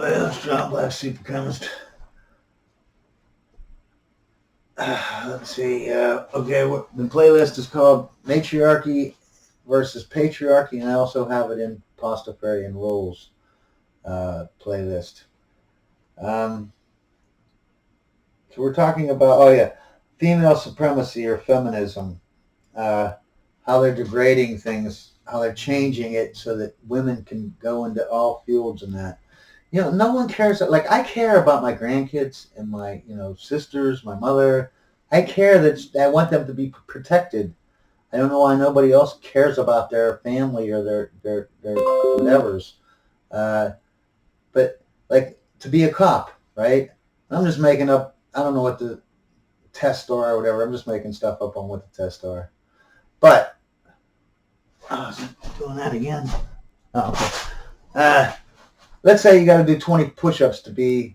I'm Strong Black Super Chemist. Let's see. Okay, the playlist is called Matriarchy versus Patriarchy, and I also have it in Pastafarian Rules playlist. So we're talking about, female supremacy or feminism, how they're degrading things, how they're changing it so that women can go into all fields and that. No one cares. Like, I care about my grandkids and my, sisters, my mother. I care that I want them to be protected. I don't know why nobody else cares about their family or their whatevers. But, like, to be a cop, right? I'm just making up, I don't know what the tests are or whatever. I'm just making stuff up on what the tests are. But, doing that again. Oh, okay. Let's say you got to do 20 push-ups to be,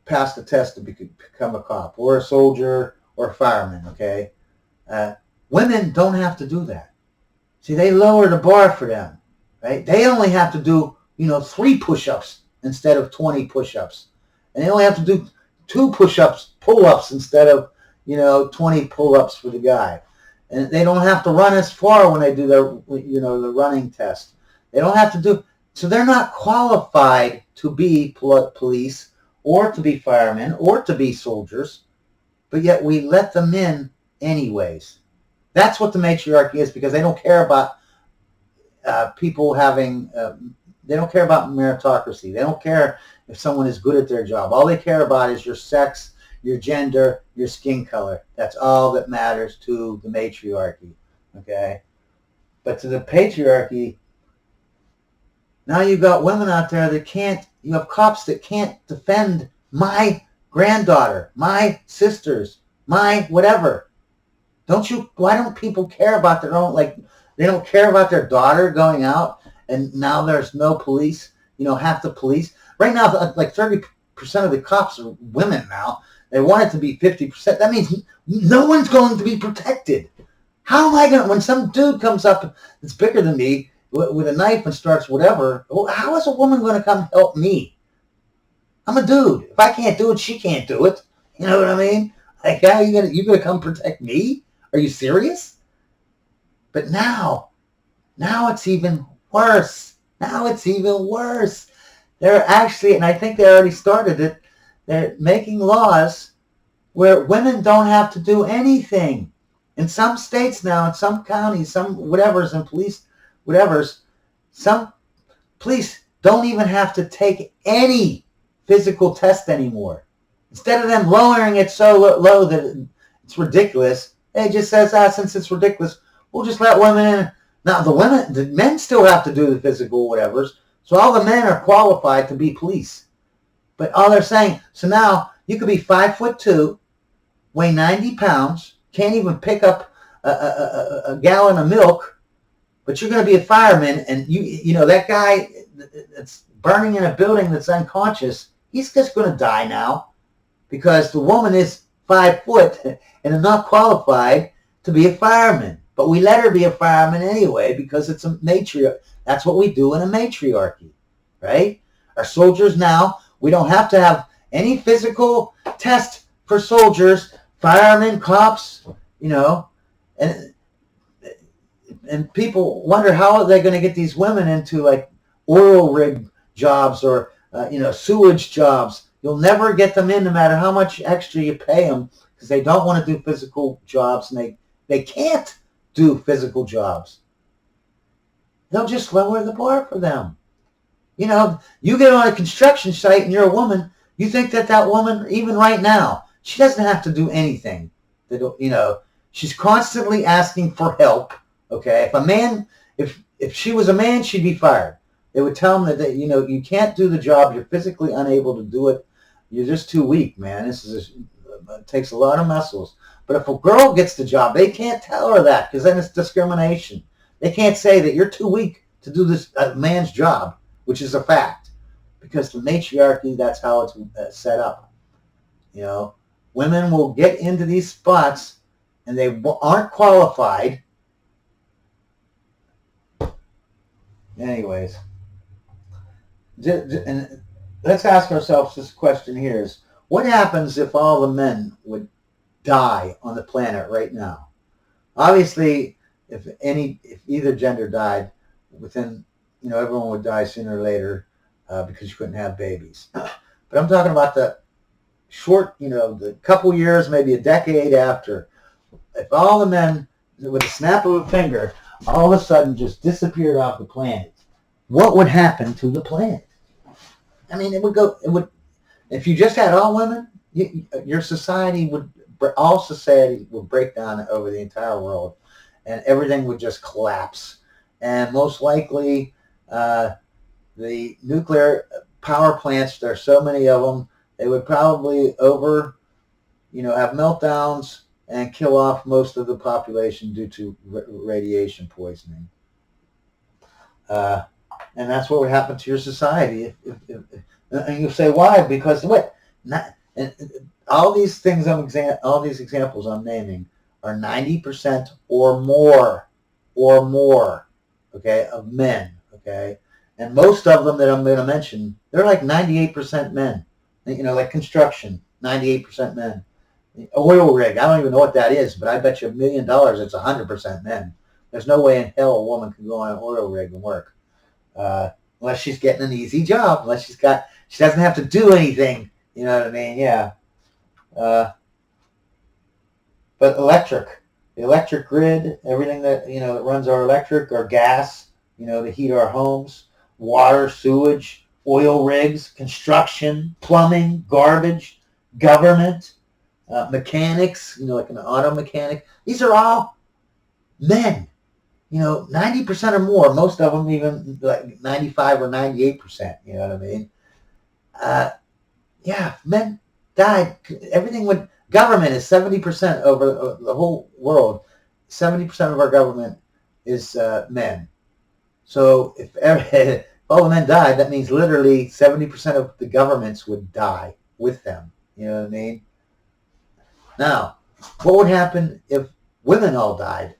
pass the test to become a cop or a soldier or a fireman, okay? Women don't have to do that. See, they lower the bar for them, right? They only have to do, 3 push-ups instead of 20 push-ups. And they only have to do 2 pull-ups instead of, 20 pull-ups for the guy. And they don't have to run as far when they do their, the running test. They don't have to do, so they're not qualified to be police or to be firemen or to be soldiers, but yet we let them in anyways. That's what the matriarchy is, because they don't care about people having, they don't care about meritocracy. They don't care if someone is good at their job. All they care about is your sex, your gender, your skin color. That's all that matters to the matriarchy, okay? But to the patriarchy, now you've got women out there that can't, you have cops that can't defend my granddaughter, my sisters, my whatever. Why don't people care about their own, like, they don't care about their daughter going out and now there's no police, half the police. Right now, like 30% of the cops are women now. They want it to be 50%. That means no one's going to be protected. How am I going to, when some dude comes up that's bigger than me with a knife and starts whatever, how is a woman going to come help me? I'm a dude. If I can't do it, she can't do it. You know what I mean? Like, how are you going to come protect me? Are you serious? But now it's even worse. Now it's even worse. They're actually, and I think they already started it, they're making laws where women don't have to do anything. In some states now, in some counties, some whatevers, and police whatevers, some police don't even have to take any physical test anymore. Instead of them lowering it so low that it's ridiculous, it just says, since it's ridiculous, we'll just let women in. Now, the men still have to do the physical whatevers, so all the men are qualified to be police. But all they're saying, so now you could be 5'2", weigh 90 pounds, can't even pick up a gallon of milk, but you're going to be a fireman, and that guy that's burning in a building that's unconscious, he's just going to die now because the woman is 5 foot and is not qualified to be a fireman. But we let her be a fireman anyway because it's a matriarchy. That's what we do in a matriarchy, right? Our soldiers now, we don't have to have any physical test for soldiers, firemen, cops, and people wonder how are they going to get these women into like oil rig jobs or sewage jobs. You'll never get them in no matter how much extra you pay them because they don't want to do physical jobs and they can't do physical jobs. They'll just lower the bar for them. You get on a construction site and you're a woman, you think that woman, even right now, she doesn't have to do anything. She's constantly asking for help. Okay, if she was a man, she'd be fired. They would tell them that you can't do the job. You're physically unable to do it. You're just too weak, man. It takes a lot of muscles. But if a girl gets the job, they can't tell her that because then it's discrimination. They can't say that you're too weak to do this man's job, which is a fact, because the matriarchy, that's how it's set up. Women will get into these spots and they aren't qualified. Anyways, And let's ask ourselves this question here: is what happens if all the men would die on the planet right now? Obviously, if either gender died, within, everyone would die sooner or later because you couldn't have babies. But I'm talking about the short, the couple years, maybe a decade after. If all the men, with a snap of a finger, all of a sudden just disappeared off the planet, what would happen to the planet? I mean, it would, if you just had all women, your society would, all society would break down over the entire world, and everything would just collapse. And most likely, the nuclear power plants, there's so many of them, they would probably have meltdowns and kill off most of the population due to radiation poisoning. And that's what would happen to your society. And you'll say, why? Because what? All these things all these examples I'm naming are 90% or more, okay, of men, okay? And most of them that I'm going to mention, they're like 98% men. Like construction, 98% men. Oil rig, I don't even know what that is, but I bet you $1 million it's 100% men. There's no way in hell a woman can go on an oil rig and work. Unless she's getting an easy job, unless she doesn't have to do anything. You know what I mean? Yeah. But the electric grid, everything that, that runs our electric or gas, to heat our homes, water, sewage, oil rigs, construction, plumbing, garbage, government, mechanics, like an auto mechanic. These are all men. 90% or more, most of them even like 95 or 98%, you know what I mean? Men died. Government is 70% over the whole world. 70% of our government is men. So if all the men died, that means literally 70% of the governments would die with them. You know what I mean? Now, what would happen if women all died?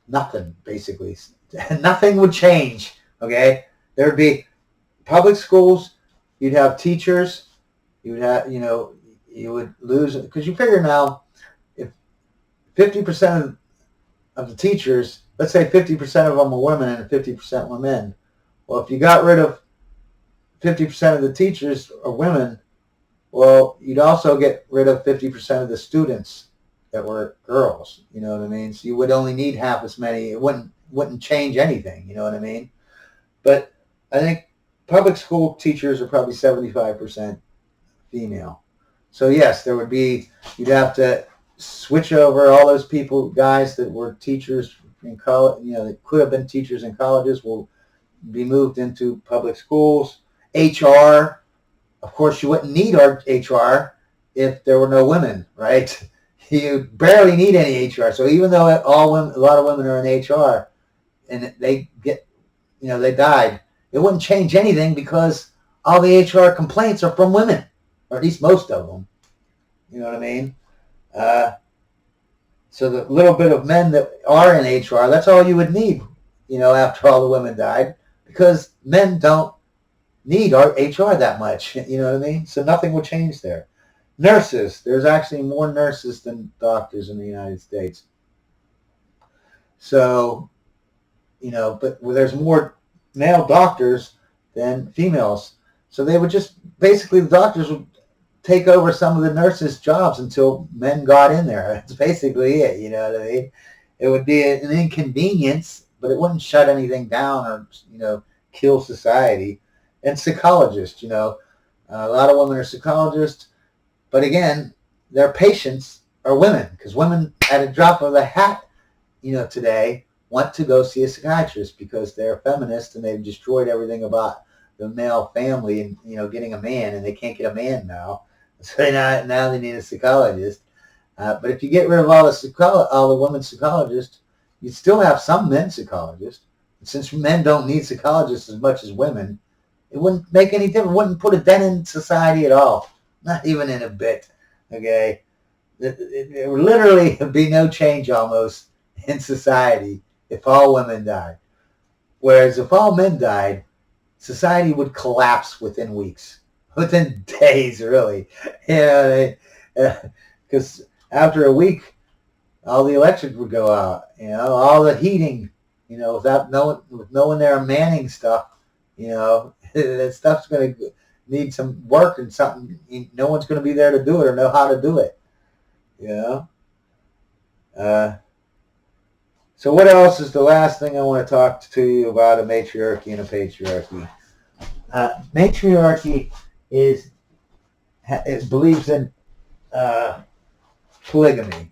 Nothing, basically. Nothing would change, okay? There would be public schools. You'd have teachers. You would have, you would lose, because you figure now, if 50% of the teachers, let's say 50% of them were women and 50% were men. Well, if you got rid of 50% of the teachers or women, well, you'd also get rid of 50% of the students that were girls. You know what I mean? So you would only need half as many. It wouldn't change anything. You know what I mean? But I think public school teachers are probably 75% female. So yes, you'd have to switch over all those guys that were teachers in college, that could have been teachers in colleges, will be moved into public schools. HR, of course, you wouldn't need our HR if there were no women, right? You barely need any HR. So even though a lot of women are in HR, and they died, it wouldn't change anything because all the HR complaints are from women, or at least most of them. You know what I mean? So the little bit of men that are in HR, that's all you would need, after all the women died, because men don't need our HR that much. You know what I mean? So nothing will change there. Nurses. There's actually more nurses than doctors in the United States. So, but there's more male doctors than females. So they would basically the doctors would take over some of the nurses' jobs until men got in there. That's basically it, you know what I mean? It would be an inconvenience, but it wouldn't shut anything down or, kill society. And psychologists, a lot of women are psychologists. But again, their patients are women, because women at a drop of a hat, today want to go see a psychiatrist because they're feminists and they've destroyed everything about the male family and, getting a man, and they can't get a man now. So now they need a psychologist. But if you get rid of all the women psychologists, you'd still have some men psychologists. And since men don't need psychologists as much as women, it wouldn't make any difference. It wouldn't put a dent in society at all. Not even in a bit, okay? There would literally be no change almost in society if all women died. Whereas if all men died, society would collapse within weeks, within days, really. Yeah, because after a week, all the electric would go out. All the heating. Without with no one there manning stuff. That stuff's going to need some work and something. No one's going to be there to do it or know how to do it. So what else is the last thing I want to talk to you about a matriarchy and a patriarchy? Matriarchy it believes in polygamy.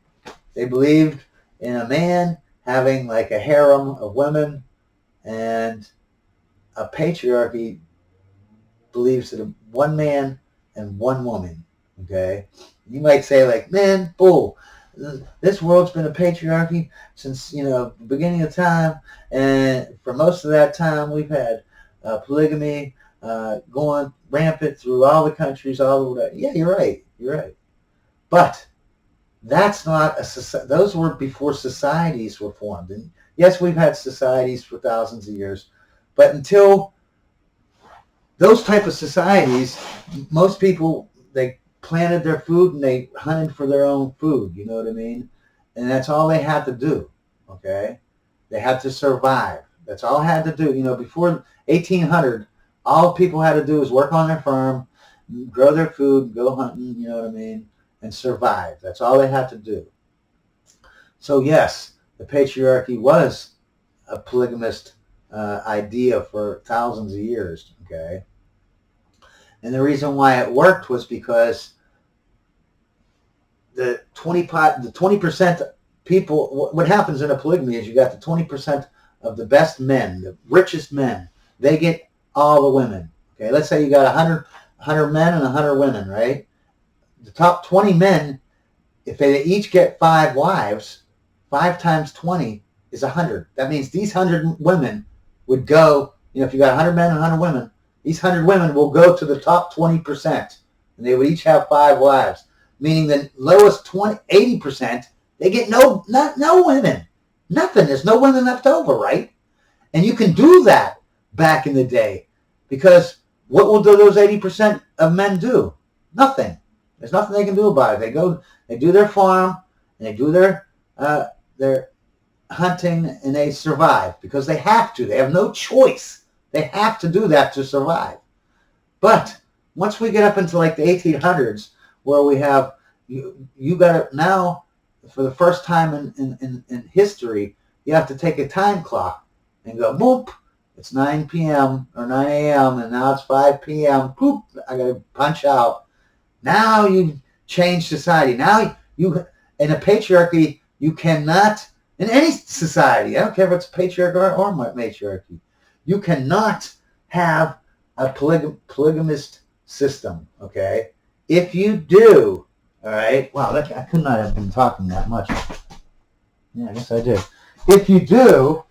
They believed in a man having like a harem of women, and a patriarchy believes in one man and one woman. Okay, you might say like, man, bull. This world's been a patriarchy since the beginning of time, and for most of that time we've had polygamy going rampant through all the countries, all the. Yeah, you're right. But that's not a society. Those were before societies were formed. And yes, we've had societies for thousands of years, but until those type of societies, most people, they planted their food and they hunted for their own food. You know what I mean? And that's all they had to do. Okay, they had to survive. That's all they had to do. Before 1800, all people had to do was work on their farm, grow their food, go hunting. You know what I mean? And survive. That's all they had to do. So yes, the patriarchy was a polygamist idea for thousands of years. Okay, and the reason why it worked was because the 20% people. What happens in a polygamy is you got the 20% of the best men, the richest men. They get all the women. Okay, let's say you got 100 men and 100 women, right? The top 20 men, if they each get 5 wives, 5 times 20 is 100. That means these 100 women would go, if you got 100 men and 100 women, these 100 women will go to the top 20%, and they would each have 5 wives, meaning the lowest 80%, they get no women, nothing. There's no women left over, right? And you can do that back in the day, because what will those 80% of men do? Nothing. There's nothing they can do about it. They do their farm, and they do their hunting, and they survive because they have to. They have no choice. They have to do that to survive. But once we get up into like the 1800s, where we have you got to now, for the first time in history, you have to take a time clock and go, boop, it's 9 p.m. or 9 a.m. and now it's 5 p.m. Boop, I got to punch out. Now you've changed society. Now in a patriarchy, you cannot, in any society, I don't care if it's patriarchy or matriarchy, you cannot have a polygamist system, okay? If you do, all right, wow, I could not have been talking that much. Yeah, I guess I did. If you do,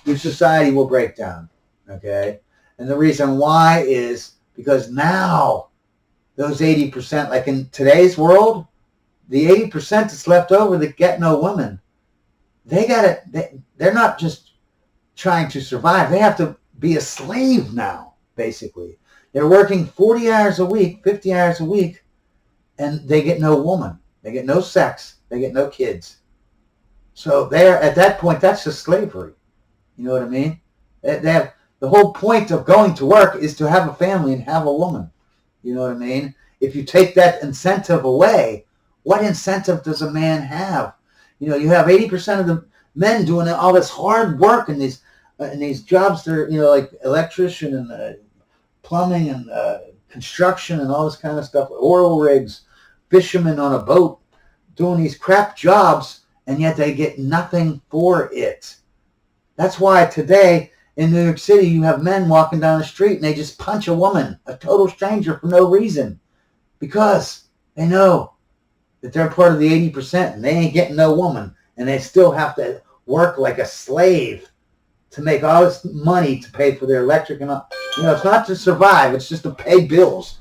your society will break down, okay? And the reason why is because now those 80%, like in today's world, the 80% that's left over that get no women, they're not just trying to survive. They have to be a slave now, basically. They're working 40 hours a week, 50 hours a week, and they get no woman. They get no sex. They get no kids. So at that point, that's just slavery. You know what I mean? The whole point of going to work is to have a family and have a woman. You know what I mean? If you take that incentive away, what incentive does a man have? You have 80% of the men doing all this hard work in these jobs. They're like electrician and plumbing and construction and all this kind of stuff. Oil rigs, fishermen on a boat, doing these crap jobs, and yet they get nothing for it. That's why today in New York City, you have men walking down the street and they just punch a woman, a total stranger, for no reason. Because they know that they're part of the 80% and they ain't getting no woman. And they still have to work like a slave to make all this money to pay for their electric and all. It's not to survive. It's just to pay bills.